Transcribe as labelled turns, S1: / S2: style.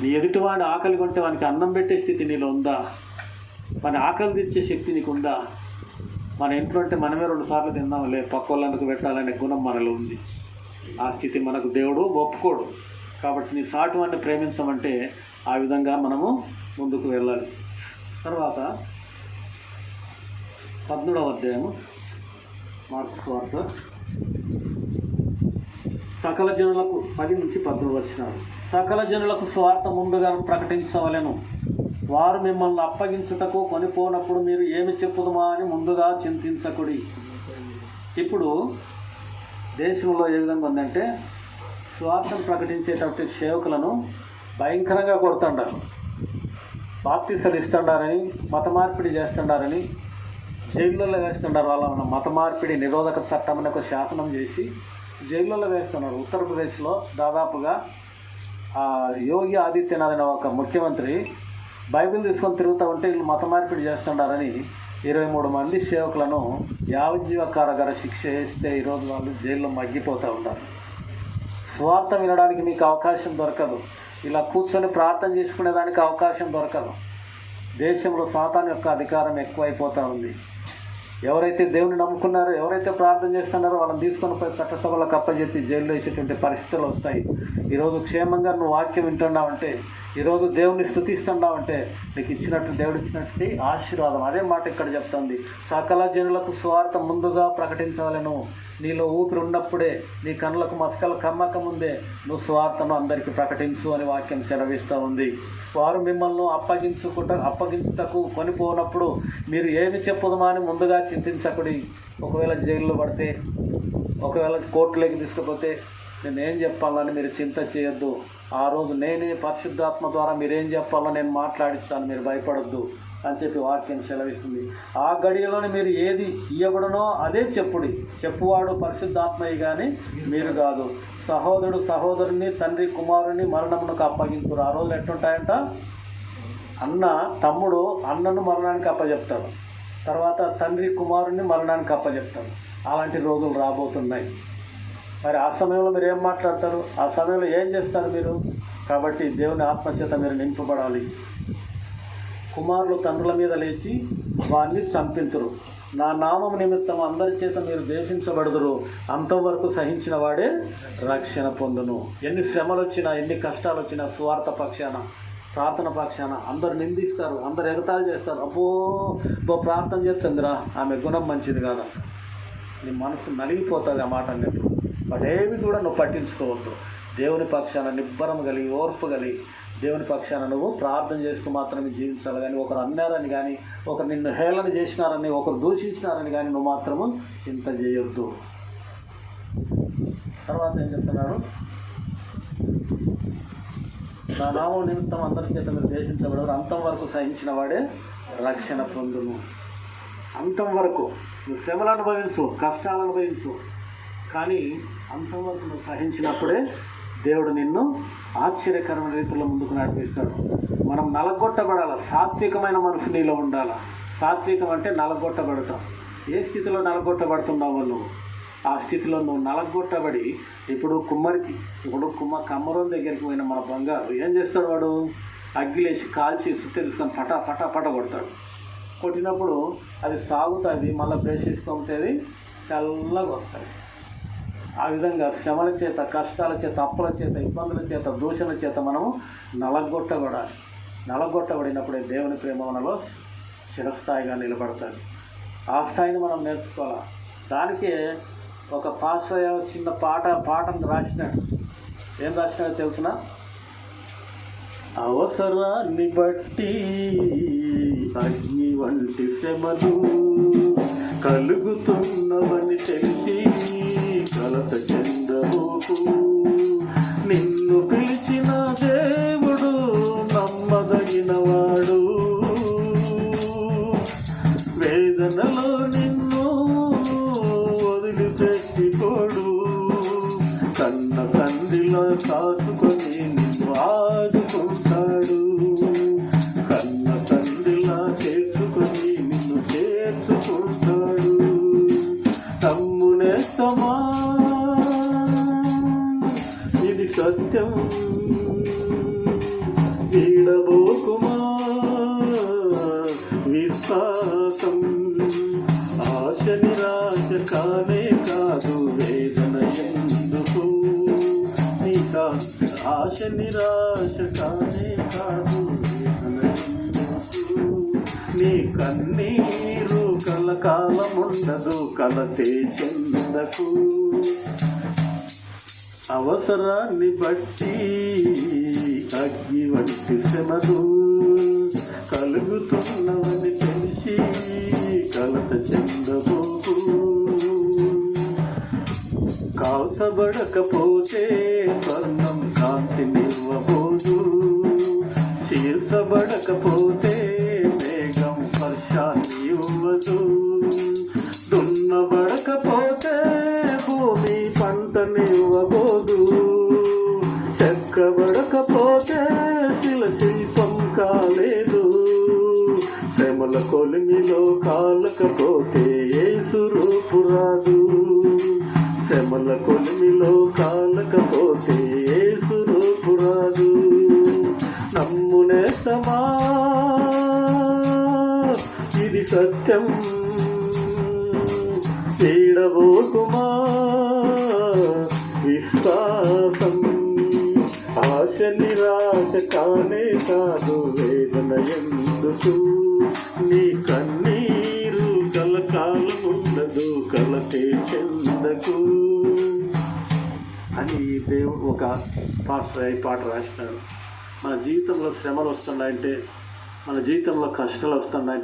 S1: నీ ఎదుటివాడి ఆకలి కొంటే వానికి అన్నం పెట్టే స్థితి నీలో ఉందా? మన ఆకలి తీర్చే శక్తి నీకు ఉందా? మన ఇంట్లో అంటే మనమే 2 సార్లు తిందాంలే, పక్క వాళ్ళందుకు పెట్టాలనే గుణం మనలో ఉంది. ఆ స్థితి మనకు దేవుడు ఒప్పుకోడు. కాబట్టి నీ సాటి వాడిని ప్రేమించమంటే ఆ విధంగా మనము ముందుకు వెళ్ళాలి. తర్వాత 13వ అధ్యాయము మార్కు సువార్త, సకల జనులకు 10 నుంచి 18 వచనాలు. సకల జనులకు సువార్త ముందుగా ప్రకటించవలెను. వారు మిమ్మల్ని అప్పగించుటకు కొనిపోనప్పుడు మీరు ఏమి చెప్పుదుమా అని ముందుగా చింతించకుడి. ఇప్పుడు దేశంలో ఏ విధంగా ఉందంటే, సువార్తను ప్రకటించేటప్పుడు సేవకులను భయంకరంగా కొడుతుంటారు, బాప్తీసాలు ఇస్తుండారని, మత మార్పిడి చేస్తుండారని జైళ్ళల్లో వేస్తుంటారు. వాళ్ళ మత మార్పిడి నిరోధక చట్టం అని ఒక శాసనం చేసి జైళ్ళల్లో వేస్తున్నారు. ఉత్తరప్రదేశ్లో దాదాపుగా యోగి ఆదిత్యనాథ్ అనే ఒక ముఖ్యమంత్రి బైబిల్ తీసుకొని తిరుగుతూ ఉంటే వీళ్ళు మత మార్పిడి చేస్తుండారని 23 మంది సేవకులను యావజ్జీవ కారాగార శిక్ష వేస్తే ఈరోజు వాళ్ళు జైల్లో మగ్గిపోతూ ఉంటారు. స్వార్థ వినడానికి మీకు అవకాశం దొరకదు. ఇలా కూర్చొని ప్రార్థన చేసుకునేదానికి అవకాశం దొరకదు. దేశంలో సాతాను యొక్క అధికారం ఎక్కువైపోతూ ఉంది. ఎవరైతే దేవుని నమ్ముకున్నారో, ఎవరైతే ప్రార్థన చేస్తున్నారో వాళ్ళని తీసుకొని పోయి చట్టసభలకు అప్పచెప్పి జైల్లో వేసేటువంటి పరిస్థితులు వస్తాయి. ఈరోజు క్షేమంగా నువ్వు వాక్యం వింటున్నావంటే, ఈరోజు దేవుని స్తుతిస్తున్నావంటే నీకు ఇచ్చినట్టు దేవుడు ఇచ్చినట్టు ఆశీర్వాదం. అదే మాట ఇక్కడ చెప్తుంది, సకల జనులకు సువార్త ముందుగా ప్రకటించవలెను. నీలో ఊపిరి ఉన్నప్పుడే, నీ కళ్ళకు మసకలు కమ్మక ముందే నువ్వు సువార్తను అందరికీ ప్రకటించు అని వాక్యం సెలవిస్తూ ఉంది. వారు మిమ్మల్ని అప్పగించుటకు కొనిపోనప్పుడు మీరు ఏమి చెప్పుదమా అని ముందుగా చింతించకుడి. ఒకవేళ జైల్లో పడితే, ఒకవేళ కోర్టులోకి తీసుకుపోతే నేనేం చెప్పాలని మీరు చింత చేయొద్దు. ఆ రోజు నేనే పరిశుద్ధాత్మ ద్వారా మీరేం చెప్పాలో నేను మాట్లాడిస్తాను, మీరు భయపడొద్దు అని చెప్పి వాక్యం సెలవిస్తుంది. ఆ గడియలోనే మీరు ఏది ఇయ్యబడనో అదే చెప్పువాడు పరిశుద్ధాత్మయ్య కానీ మీరు కాదు. సహోదరుడు సహోదరుని, తండ్రి కుమారుని మరణమునకు అప్పగించురు. ఆ రోజులు ఎట్లుంటాయంట, తమ్ముడు అన్నను మరణానికి అప్పచెప్తాడు, తర్వాత తండ్రి కుమారుని మరణానికి అప్పచెప్తాడు. అలాంటి రోజులు రాబోతున్నాయి. మరి ఆ సమయంలో మీరు ఏం మాట్లాడతారు? ఆ సమయంలో ఏం చేస్తారు మీరు? కాబట్టి దేవుని ఆత్మచేత మీరు నింపబడాలి. కుమారులు తండ్రుల మీద లేచి వారిని చంపింతురు. నా నామం నిమిత్తం అందరి చేత మీరు ద్వేషించబడుదురు. అంతవరకు సహించిన వాడే రక్షణ పొందును. ఎన్ని శ్రమలు వచ్చినా, ఎన్ని కష్టాలు వచ్చినా, సువార్త పక్షాన, ప్రార్థన పక్షాన అందరు నిందిస్తారు, అందరు ఎగతాళి చేస్తారు. అబ్బో ప్రార్థన చేస్తుందిరా, ఆమె గుణం మంచిది కాదు, నీ మనసు నలిగిపోతుంది ఆ మాట అన్నప్పుడు. వాటేవి కూడా నువ్వు పట్టించుకోవద్దు. దేవుని పక్షాన నిబ్బరం కలిగి, ఓర్పు కలిగి, దేవుని పక్షాన నువ్వు ప్రార్థన చేస్తూ మాత్రమే జీవించాలి. కానీ ఒకరు అన్నారని కానీ, ఒకరు నిన్ను హేళన చేసినారని, ఒకరు దూషించినారని కానీ నువ్వు మాత్రము చింత చేయొద్దు. తర్వాత ఏం చెప్తున్నాడు? నా నామం నిమిత్తం అందరి చేత మీరు ద్వేషించబడరు. అంతం వరకు సహించిన వాడే రక్షణ పొందును. అంతం వరకు నువ్వు శ్రమలు అనుభవించు, కష్టాలు అనుభవించు, కానీ అంతవరకు నువ్వు సహించినప్పుడే దేవుడు నిన్ను ఆశ్చర్యకరమైన రీతిలో ముందుకు నడిపిస్తాడు. మనం నలగొట్టబడాలి. సాత్వికమైన మనసు నీలో ఉండాలి. సాత్వికం అంటే నలగొట్టబడతాం. ఏ స్థితిలో నలగొట్టబడుతున్నావో నువ్వు, ఆ స్థితిలో నువ్వు నలగొట్టబడి, ఇప్పుడు కమ్మరం దగ్గరికి పోయిన మన బంగారు ఏం చేస్తాడు? వాడు అగ్గిలేసి కాల్చి సుత్తెలుసుకొని పట కొడతాడు. కొట్టినప్పుడు అది సాగుతుంది, మళ్ళీ బ్రష్ తీసుకుంటుంది, చల్లగా వస్తుంది. ఆ విధంగా శ్రమల చేత, కష్టాల చేత, అప్పుల చేత, ఇబ్బందుల చేత, దూషణ చేత మనము నలగొట్టబడాలి. నలగొట్టబడినప్పుడే దేవుని ప్రేమ మనలో చిరస్థాయిగా నిలబడతాడు. ఆ స్థాయిని మనం నేర్చుకోవాలి. దానికే ఒక పాస్టర్ చిన్న పాటను రాసినాడు. ఏం రాసినాడో తెలుసిన? అవసరాన్ని బట్టి అగ్ని వంటి శ్రమలు కలుగుతున్నవని తెలిసి కలత చెందబోకు. నిన్ను పిలిచిన దేవుడు నమ్మదగినవాడు. వేదనలో నిన్ను వదిలిపెట్టిపోడు. కన్న తండ్రిలో కాచుకొని నిన్ను ఆదుకుంటాడు. కన్న తండ్రిలా చేసుకొని నిన్ను చేర్చుకుంటాడు. తమ్మునేస్తమా, ఇది సత్యం. ఆశ నిరాశ కానే కాదు నీ కన్నీరు కలకాలముండదు కలతే చెందకు అవసరాన్ని బట్టి అగ్గి వంటి శ్రమలు కలుగుతున్నవని తెలిసి కలత చెందబోకు కాల్చబడకపోతే స్వర్ణం కాంతినివ్వబోదు తీర్చబడకపోతే మేఘం వర్షాన్ని ఇవ్వదు దున్నబడకపోతే భూమి పంటనివ్వబోదు చెక్కబడకపోతే శిల్పం కాలేదు శ్రమల కొలిమిలో కాలకపోతే యేసు రూపు రాదు శ్రమల కొలిమిలో కాలకపోతే యేసు రూపు రాదు నమ్మునేస్తమా ఇది సత్యం పీడబోకుమా విశ్వాసం ఆశ నిరాశ కానే కాదు వేదన ఎందుకు నీ కన్నీరు కలకాలముండదు కలతే చెందకు అని దేవుడు ఒక పాట రాసినాడు. మన జీవితంలో శ్రమలు వస్తున్నాయంటే, మన జీవితంలో కష్టాలు వస్తున్నాయంటే